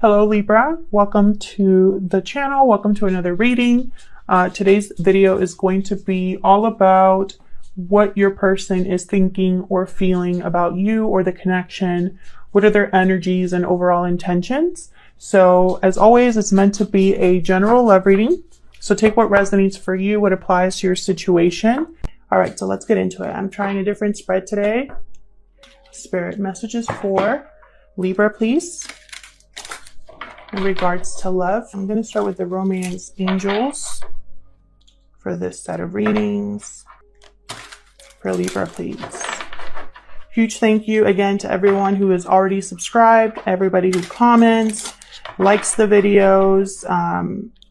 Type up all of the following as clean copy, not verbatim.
Hello Libra, welcome to the channel. Welcome to another reading. Today's video is going to be all about what your person is thinking or feeling about you or the connection. What are their energies and overall intentions? So as always, it's meant to be a general love reading. So take what resonates for you, what applies to your situation. All right, so let's get into it. I'm trying a different spread today. Spirit messages for Libra, please. In regards to love, I'm going to start with the romance angels for this set of readings. For Libra, please. Huge thank you again to everyone who is already subscribed, everybody who comments, likes the videos.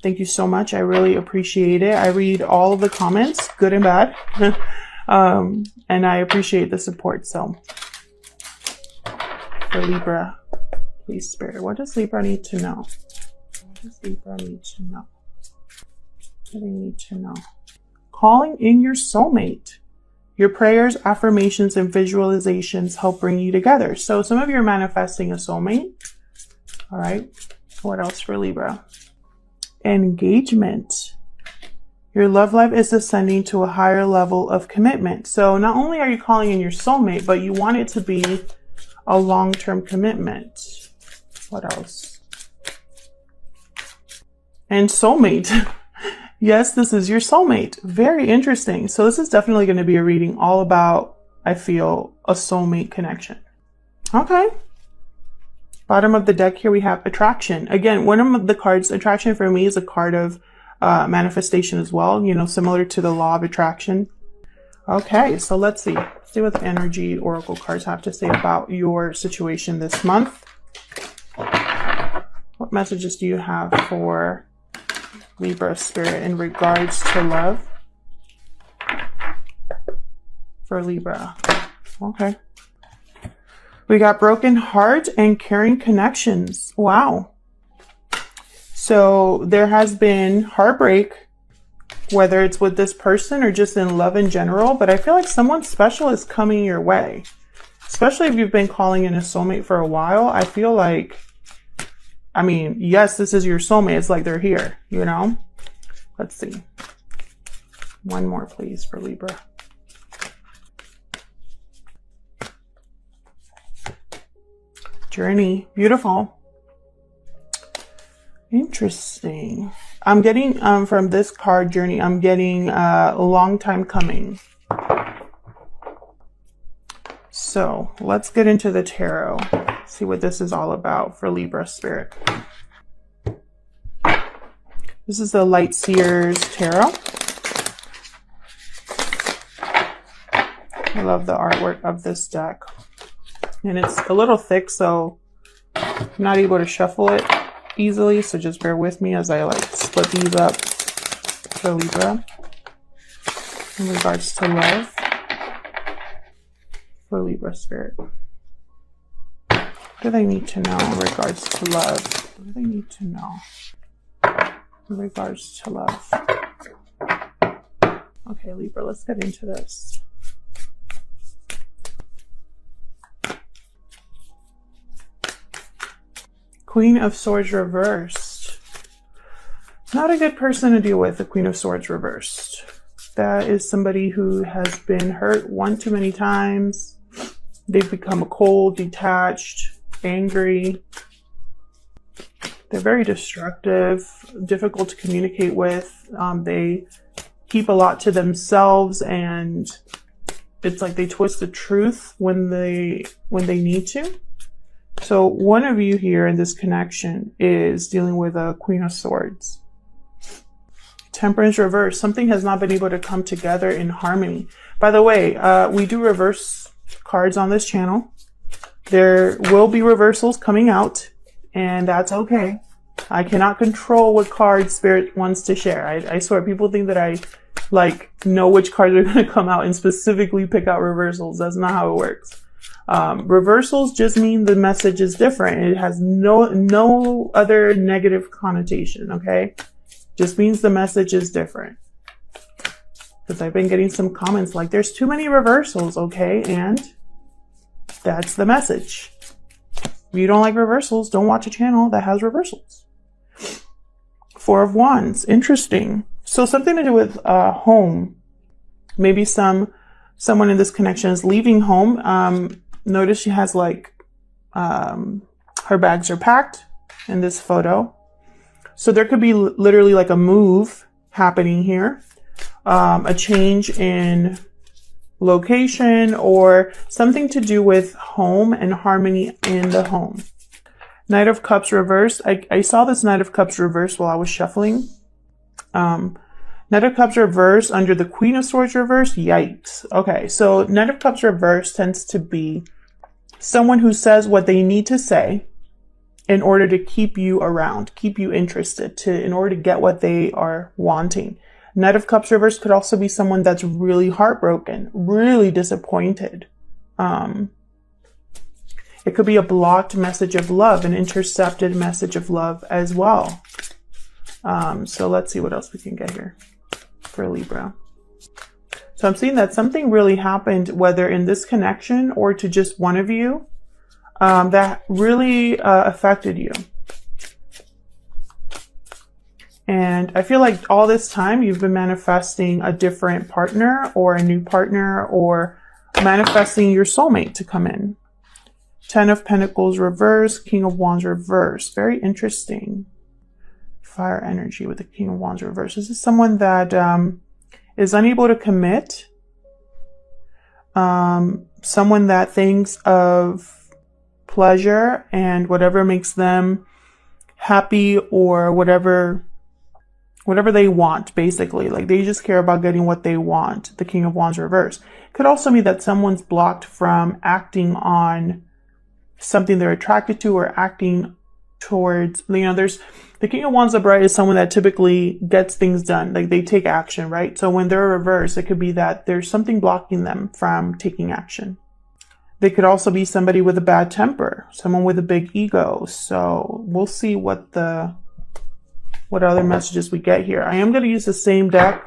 Thank you so much. I really appreciate it. I read all of the comments, good and bad. And I appreciate the support. So for Libra, please, Spirit, what does Libra need to know? What does Libra need to know? What do they need to know? Calling in your soulmate. Your prayers, affirmations, and visualizations help bring you together. So some of you are manifesting a soulmate. All right. What else for Libra? Engagement. Your love life is ascending to a higher level of commitment. So not only are you calling in your soulmate, but you want it to be a long-term commitment. What else? And soulmate. Yes, this is your soulmate. Very interesting. So this is definitely going to be a reading all about, I feel, a soulmate connection. Okay. Bottom of the deck here we have attraction. Again, one of the cards, attraction for me is a card of manifestation as well, you know, similar to the law of attraction. Okay, so let's see. Let's see what the energy oracle cards have to say about your situation this month. What messages do you have for Libra Spirit in regards to love? For Libra. Okay. We got broken heart and caring connections. Wow. So there has been heartbreak, whether it's with this person or just in love in general, but I feel like someone special is coming your way. Especially if you've been calling in a soulmate for a while. I feel like, I mean, yes, this is your soulmate. It's like they're here, you know? Let's see. One more, please, for Libra. Journey. Beautiful. Interesting. I'm getting, from this card, Journey, I'm getting a long time coming. So let's get into the tarot. See what this is all about for Libra Spirit. This is the Light Seers Tarot. I love the artwork of this deck. And it's a little thick, so I'm not able to shuffle it easily. So just bear with me as I like split these up for Libra. In regards to love. For Libra Spirit. What do they need to know in regards to love? What do they need to know in regards to love? Okay, Libra, let's get into this. Queen of Swords reversed. Not a good person to deal with, the Queen of Swords reversed. That is somebody who has been hurt one too many times. They've become cold, detached, angry. They're very destructive, difficult to communicate with. They keep a lot to themselves, and it's like they twist the truth when they need to. So one of you here in this connection is dealing with a Queen of Swords. Temperance reverse. Something has not been able to come together in harmony. By the way, we do reverse cards on this channel. There will be reversals coming out, and that's okay. I cannot control what card Spirit wants to share. I swear, people think that I know which cards are going to come out and specifically pick out reversals. That's not how it works. Reversals just mean the message is different. It has no other negative connotation, okay? Just means the message is different. Because I've been getting some comments like, there's too many reversals, okay? And that's the message. If you don't like reversals, don't watch a channel that has reversals. Four of Wands, interesting. So something to do with home. Maybe someone in this connection is leaving home. Notice she has like, her bags are packed in this photo. So there could be literally like a move happening here. A change in location or something to do with home and harmony in the home. Knight of Cups reversed. I saw this Knight of Cups reversed while I was shuffling. Knight of Cups reversed under the Queen of Swords reversed. Yikes. Okay, so Knight of Cups reversed tends to be someone who says what they need to say in order to keep you around, keep you interested, in order to get what they are wanting. Knight of Cups reversed could also be someone that's really heartbroken, really disappointed. It could be a blocked message of love, an intercepted message of love as well. So let's see what else we can get here for Libra. So I'm seeing that something really happened, whether in this connection or to just one of you, that really affected you. And I feel like all this time you've been manifesting a different partner or a new partner or manifesting your soulmate to come in. 10 of Pentacles reverse, King of Wands reverse. Very interesting. Fire energy with the King of Wands reverse. This is someone that is unable to commit. Someone that thinks of pleasure and whatever makes them happy or whatever they want, basically. Like they just care about getting what they want. The King of Wands reverse. Could also mean that someone's blocked from acting on something they're attracted to or acting towards, there's the King of Wands upright is someone that typically gets things done. Like they take action, right? So when they're reversed, it could be that there's something blocking them from taking action. They could also be somebody with a bad temper, someone with a big ego. So we'll see what other messages we get here. I am going to use the same deck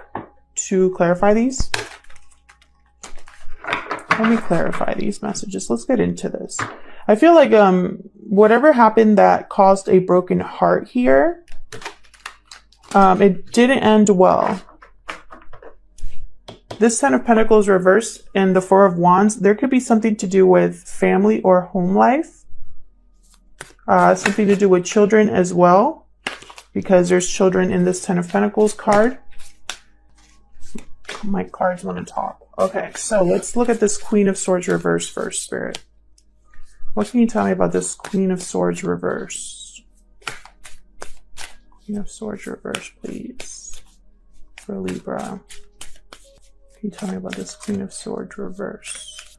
to clarify these. Let me clarify these messages. Let's get into this. I feel like whatever happened that caused a broken heart here, it didn't end well. This 10 of Pentacles reversed and the 4 of Wands, there could be something to do with family or home life. Something to do with children as well, because there's children in this 10 of Pentacles card. My cards want to talk. Okay, so let's look at this Queen of Swords reverse first, Spirit. What can you tell me about this Queen of Swords reverse? Queen of Swords reverse, please. For Libra. Can you tell me about this Queen of Swords reverse?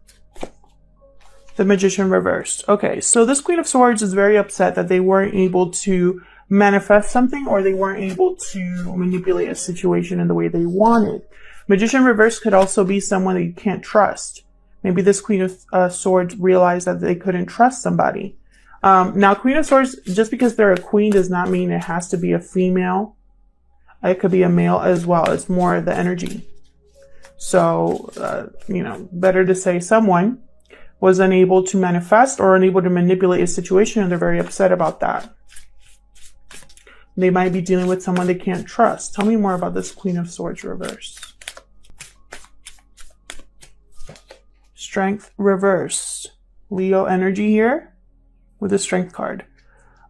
The Magician reversed. Okay, so this Queen of Swords is very upset that they weren't able to manifest something or they weren't able to manipulate a situation in the way they wanted. Magician reverse could also be someone that you can't trust. Maybe this Queen of Swords realized that they couldn't trust somebody. Now, Queen of Swords, just because they're a queen does not mean it has to be a female. It could be a male as well. It's more the energy. So, better to say someone was unable to manifest or unable to manipulate a situation and they're very upset about that. They might be dealing with someone they can't trust. Tell me more about this Queen of Swords reverse. Strength reversed. Leo energy here with the Strength card.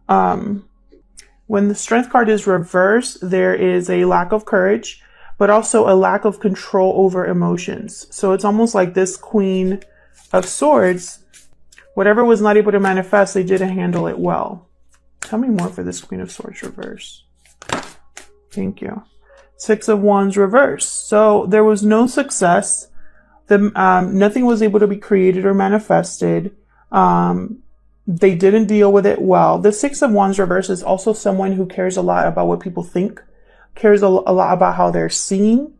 When the Strength card is reversed, there is a lack of courage, but also a lack of control over emotions. So it's almost like this Queen of Swords, whatever was not able to manifest, they didn't handle it well. Tell me more for this Queen of Swords reverse. Thank you. 6 of Wands reversed. So there was no success. Nothing was able to be created or manifested. They didn't deal with it well. The 6 of Wands reverse is also someone who cares a lot about what people think, cares a lot about how they're seen.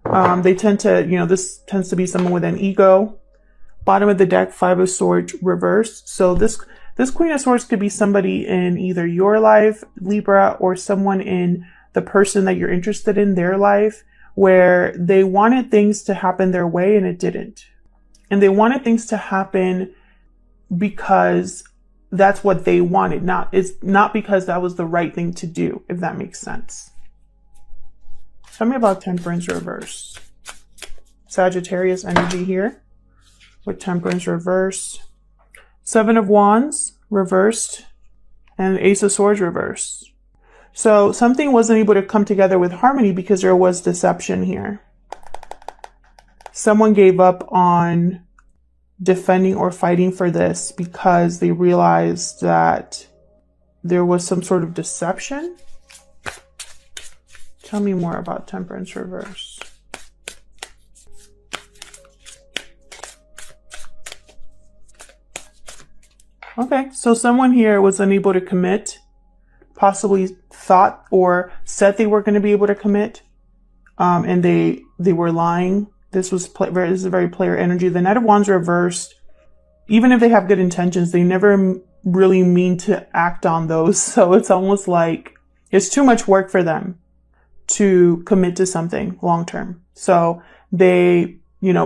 They tend to, this tends to be someone with an ego. Bottom of the deck, 5 of Swords reversed. So this Queen of Swords could be somebody in either your life, Libra, or someone in the person that you're interested in their life, where they wanted things to happen their way and it didn't. And they wanted things to happen because that's what they wanted. It's not because that was the right thing to do, if that makes sense. Tell me about Temperance reverse. Sagittarius energy here with Temperance reversed. Seven of Wands reversed and Ace of Swords reversed. So something wasn't able to come together with harmony because there was deception here. Someone gave up on defending or fighting for this because they realized that there was some sort of deception. Tell me more about Temperance reverse. Okay, so someone here was unable to commit, possibly thought or said they were going to be able to commit, and they were lying. This is a very player energy. The Knight of Wands reversed. Even if they have good intentions, they never really mean to act on those. So it's almost like it's too much work for them to commit to something long term. So they,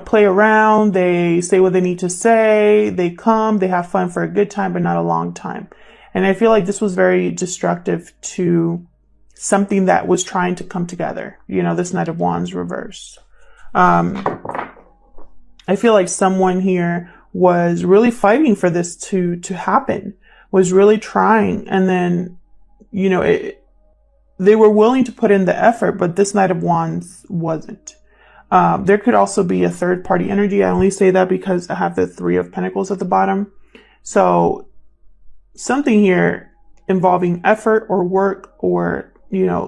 play around, they say what they need to say, they have fun for a good time, but not a long time. And I feel like this was very destructive to something that was trying to come together. This Knight of Wands reversed. I feel like someone here was really fighting for this to happen, was really trying. And then, they were willing to put in the effort, but this Knight of Wands wasn't. There could also be a third party energy. I only say that because I have the Three of Pentacles at the bottom. So something here involving effort or work or,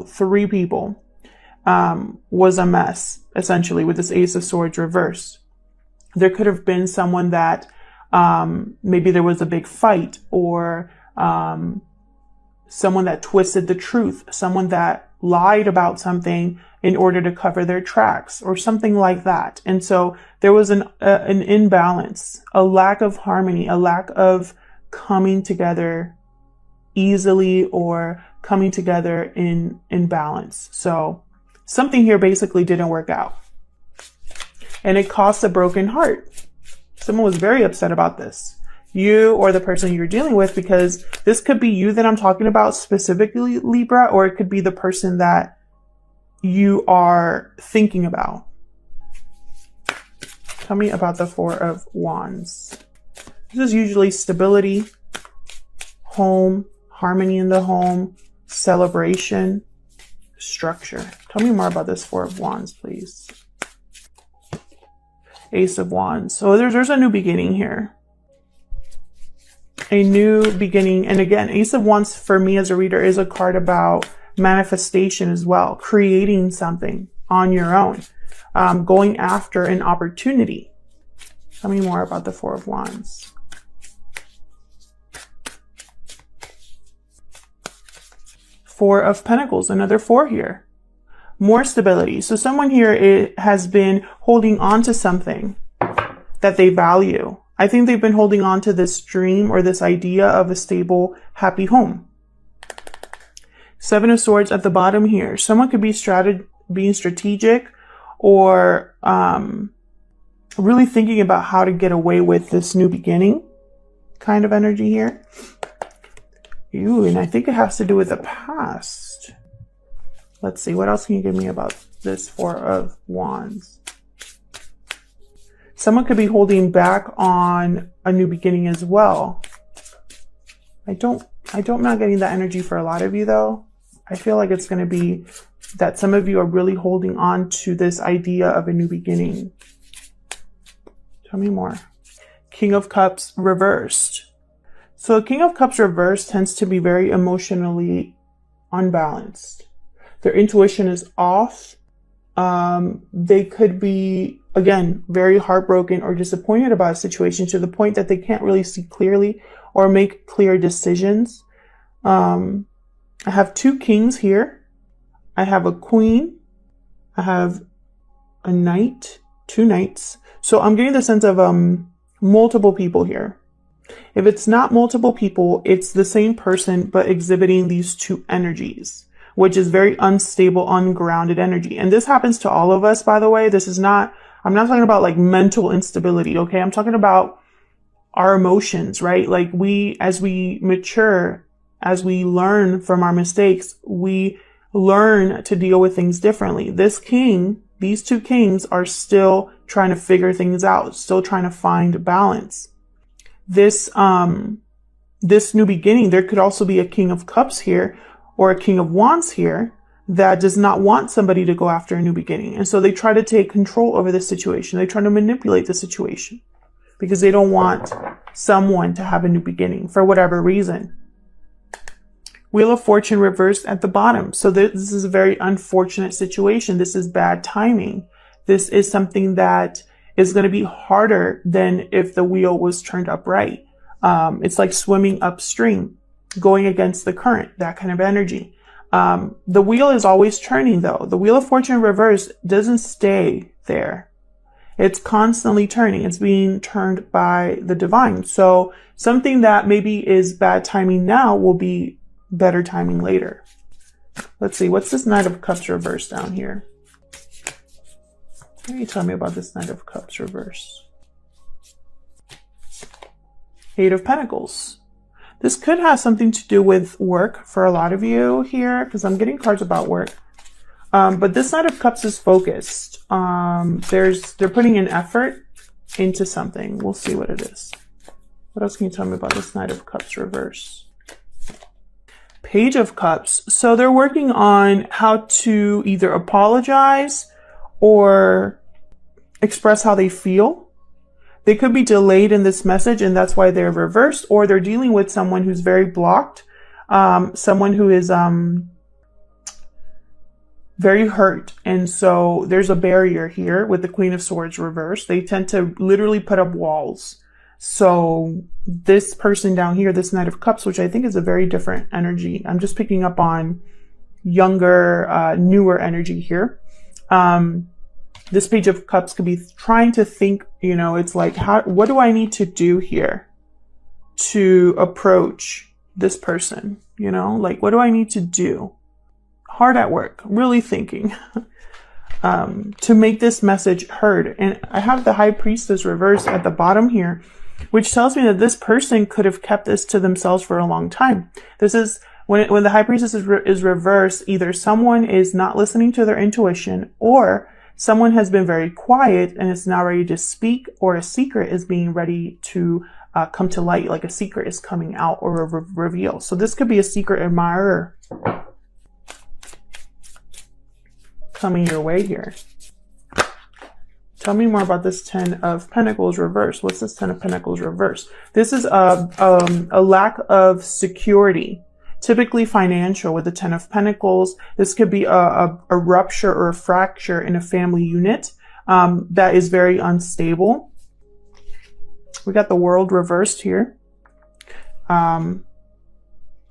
three people, was a mess, essentially, with this Ace of Swords reversed. There could have been someone that maybe there was a big fight, or someone that twisted the truth, someone that lied about something in order to cover their tracks, or something like that. And so there was an imbalance, a lack of harmony, a lack of coming together easily or coming together in balance. So something here basically didn't work out. And it caused a broken heart. Someone was very upset about this. You or the person you're dealing with, because this could be you that I'm talking about specifically, Libra, or it could be the person that you are thinking about. Tell me about the Four of Wands. This is usually stability, home, harmony in the home, celebration, structure. Tell me more about this Four of Wands, please. Ace of Wands. So there's a new beginning here. A new beginning. And again, Ace of Wands for me as a reader is a card about manifestation as well. Creating something on your own. Going after an opportunity. Tell me more about the Four of Wands. Four of Pentacles. Another four here. More stability. So someone here has been holding on to something that they value. I think they've been holding on to this dream or this idea of a stable, happy home. Seven of Swords at the bottom here. Someone could be being strategic or really thinking about how to get away with this new beginning kind of energy here. Ooh, and I think it has to do with the past. Let's see, what else can you give me about this Four of Wands? Someone could be holding back on a new beginning as well. I'm not getting that energy for a lot of you though. I feel like it's going to be that some of you are really holding on to this idea of a new beginning. Tell me more. King of Cups reversed. So King of Cups reversed tends to be very emotionally unbalanced. Their intuition is off. They could be, again, very heartbroken or disappointed about a situation to the point that they can't really see clearly or make clear decisions. I have two kings here. I have a queen. I have a knight, two knights. So I'm getting the sense of multiple people here. If it's not multiple people, it's the same person, but exhibiting these two energies, which is very unstable, ungrounded energy. And this happens to all of us, by the way. I'm not talking about like mental instability, okay? I'm talking about our emotions, right? Like as we mature, as we learn from our mistakes, we learn to deal with things differently. This king, these two kings are still trying to figure things out, still trying to find balance. This new beginning, there could also be a king of cups here or a king of wands here that does not want somebody to go after a new beginning. And so they try to take control over the situation. They try to manipulate the situation because they don't want someone to have a new beginning for whatever reason. Wheel of Fortune reversed at the bottom. So this is a very unfortunate situation. This is bad timing. This is something that is going to be harder than if the wheel was turned upright. It's like swimming upstream, going against the current, that kind of energy. The wheel is always turning though. The Wheel of Fortune reverse doesn't stay there. It's constantly turning. It's being turned by the divine. So something that maybe is bad timing now will be better timing later. Let's see. What's this Knight of Cups reverse down here? What can you tell me about this Knight of Cups reverse? Eight of Pentacles. This could have something to do with work for a lot of you here, because I'm getting cards about work. But this Knight of Cups is focused. They're putting an effort into something. We'll see what it is. What else can you tell me about this Knight of Cups reverse? Page of Cups. So they're working on how to either apologize or express how they feel. They could be delayed in this message, and that's why they're reversed, or they're dealing with someone who's very blocked, someone who is very hurt. And so there's a barrier here with the Queen of Swords reversed. They tend to literally put up walls. So this person down here, this Knight of Cups, which I think is a very different energy. I'm just picking up on younger, newer energy here. This Page of Cups could be trying to think, you know, it's like, what do I need to do here to approach this person? You know, like, what do I need to do? Hard at work, really thinking, to make this message heard. And I have the High Priestess reversed at the bottom here, which tells me that this person could have kept this to themselves for a long time. This is when the High Priestess is reversed, either someone is not listening to their intuition, or someone has been very quiet and is now ready to speak, or a secret is being ready to come to light, like a secret is coming out or a reveal. So this could be a secret admirer coming your way here. Tell me more about this Ten of Pentacles reverse. What's this Ten of Pentacles reverse? This is a lack of security. Typically financial with the Ten of Pentacles. This could be a rupture or a fracture in a family unit that is very unstable. We got the World reversed here. A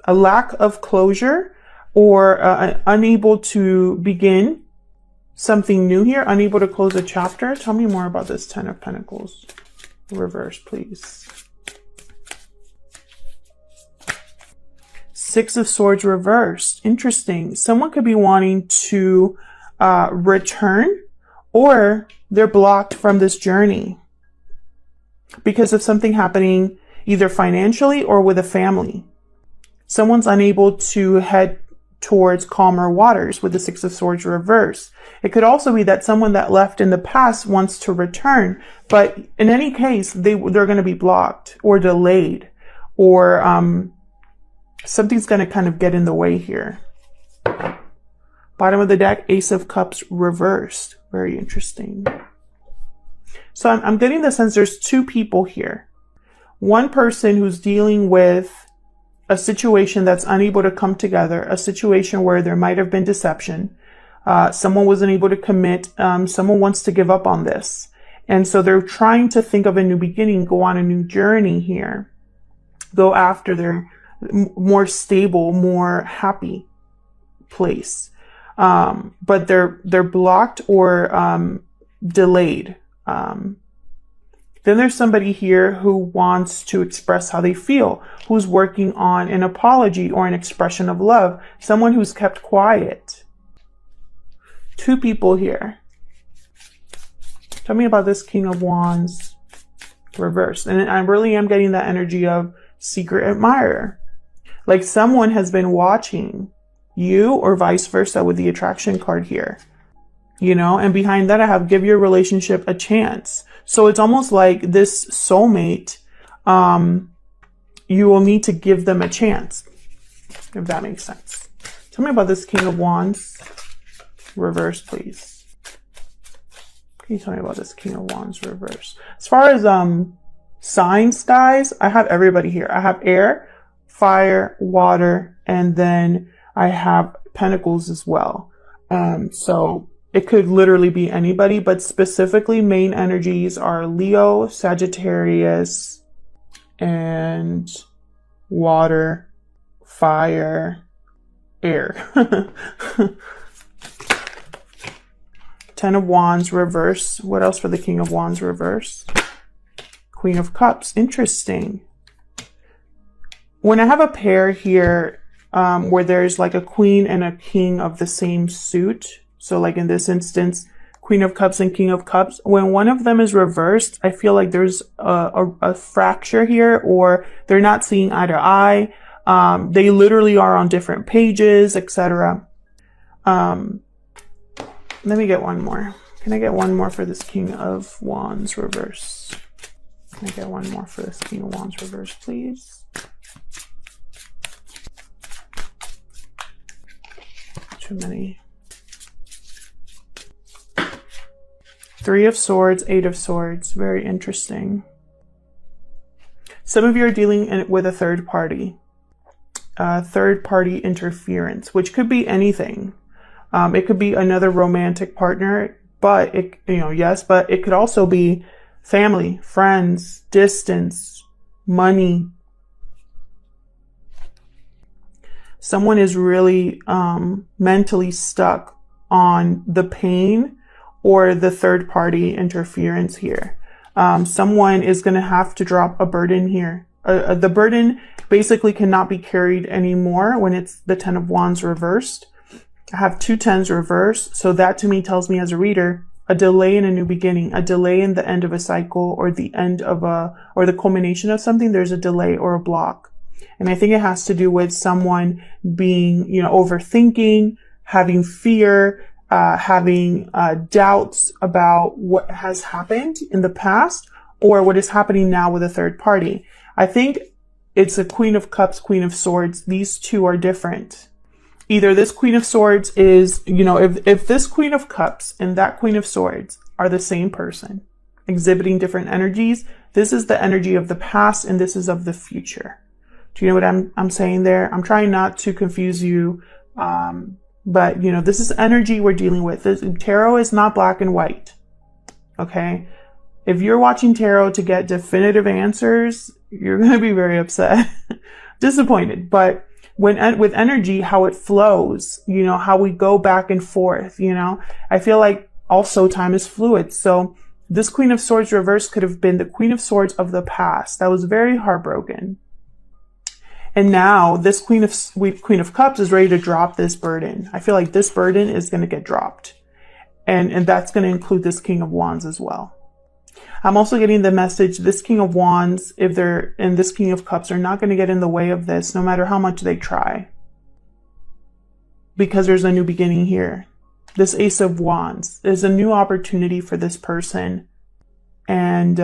lack of closure, or unable to begin something new here, unable to close a chapter. Tell me more about this Ten of Pentacles reverse, please. Six of Swords reversed. Interesting. Someone could be wanting to return, or they're blocked from this journey because of something happening either financially or with a family. Someone's unable to head towards calmer waters with the Six of Swords reversed. It could also be that someone that left in the past wants to return, but in any case, they're going to be blocked or delayed, or something's going to kind of get in the way here. Bottom of the deck, Ace of Cups reversed. Very interesting. So I'm getting the sense there's two people here. One person who's dealing with a situation that's unable to come together, a situation where there might have been deception. Someone wasn't able to commit. Someone wants to give up on this. And so they're trying to think of a new beginning, go on a new journey here, go after their more stable, more happy place. But they're blocked or delayed. Then there's somebody here who wants to express how they feel, who's working on an apology or an expression of love, someone who's kept quiet. Two people here. Tell me about this King of Wands, reversed. And I really am getting that energy of secret admirer. Like someone has been watching you or vice versa with the attraction card here, you know, and behind that I have give your relationship a chance. So it's almost like this soulmate, you will need to give them a chance, if that makes sense. Tell me about this King of Wands reverse, please. Can you tell me about this King of Wands reverse? As far as signs, guys, I have everybody here. I have air, fire, water, and then I have pentacles as well. So it could literally be anybody, but specifically main energies are Leo, Sagittarius, and water, fire, air. 10 of Wands reverse. What else for the King of Wands reverse? Queen of Cups. Interesting. When I have a pair here where there's like a queen and a king of the same suit, so like in this instance, Queen of Cups and King of Cups, when one of them is reversed, I feel like there's a fracture here, or they're not seeing eye to eye. They literally are on different pages, etc. Let me get one more. Can I get one more for this King of Wands reverse? Can I get one more for this King of Wands reverse, please? Too many. 3 of Swords, 8 of Swords. Very interesting. Some of you are dealing with a third party interference, which could be anything. It could be another romantic partner, but but it could also be family, friends, distance, money. Someone is really mentally stuck on the pain or the third party interference here. Someone is going to have to drop a burden here. The burden basically cannot be carried anymore when it's the 10 of Wands reversed. I have 2 10s reversed. So that to me tells me as a reader, a delay in a new beginning, a delay in the end of a cycle, or the end of or the culmination of something. There's a delay or a block. And I think it has to do with someone being, overthinking, having fear, having doubts about what has happened in the past or what is happening now with a third party. I think it's a Queen of Cups, Queen of Swords. These two are different. Either this Queen of Swords is, if this Queen of Cups and that Queen of Swords are the same person, exhibiting different energies, this is the energy of the past and this is of the future. Do you know what I'm saying there? I'm trying not to confuse you. But this is energy we're dealing with. Tarot is not black and white. Okay. If you're watching tarot to get definitive answers, you're going to be very upset, disappointed. But with energy, how it flows, how we go back and forth, I feel like also time is fluid. So this Queen of Swords reverse could have been the Queen of Swords of the past that was very heartbroken. And now this Queen of Cups is ready to drop this burden. I feel like this burden is going to get dropped. And that's going to include this King of Wands as well. I'm also getting the message, this King of Wands, and this King of Cups are not going to get in the way of this, no matter how much they try. Because there's a new beginning here. This Ace of Wands is a new opportunity for this person. And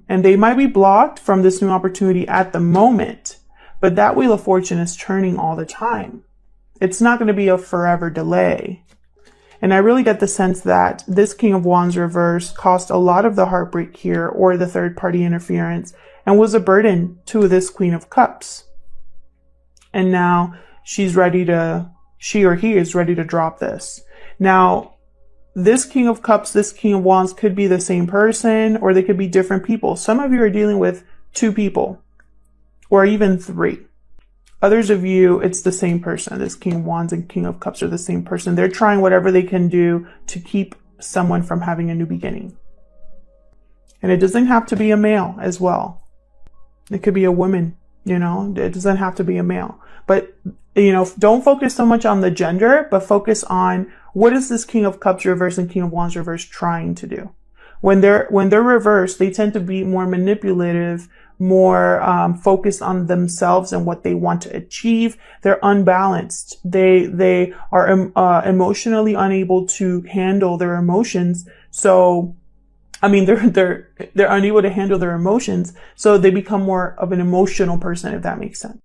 they might be blocked from this new opportunity at the moment. But that Wheel of Fortune is turning all the time. It's not going to be a forever delay. And I really get the sense that this King of Wands reverse caused a lot of the heartbreak here, or the third party interference, and was a burden to this Queen of Cups. And now she or he is ready to drop this. Now, this King of Cups, this King of Wands could be the same person, or they could be different people. Some of you are dealing with 2 people. Or even 3. Others of you, it's the same person. This King of Wands and King of Cups are the same person. They're trying whatever they can do to keep someone from having a new beginning. And it doesn't have to be a male as well. It could be a woman, it doesn't have to be a male. But, don't focus so much on the gender, but focus on what is this King of Cups reverse and King of Wands reverse trying to do? When they're reversed, they tend to be more manipulative, more focused on themselves and what they want to achieve. They're unbalanced. They are emotionally unable to handle their emotions. So, I mean, they're unable to handle their emotions. So they become more of an emotional person, if that makes sense.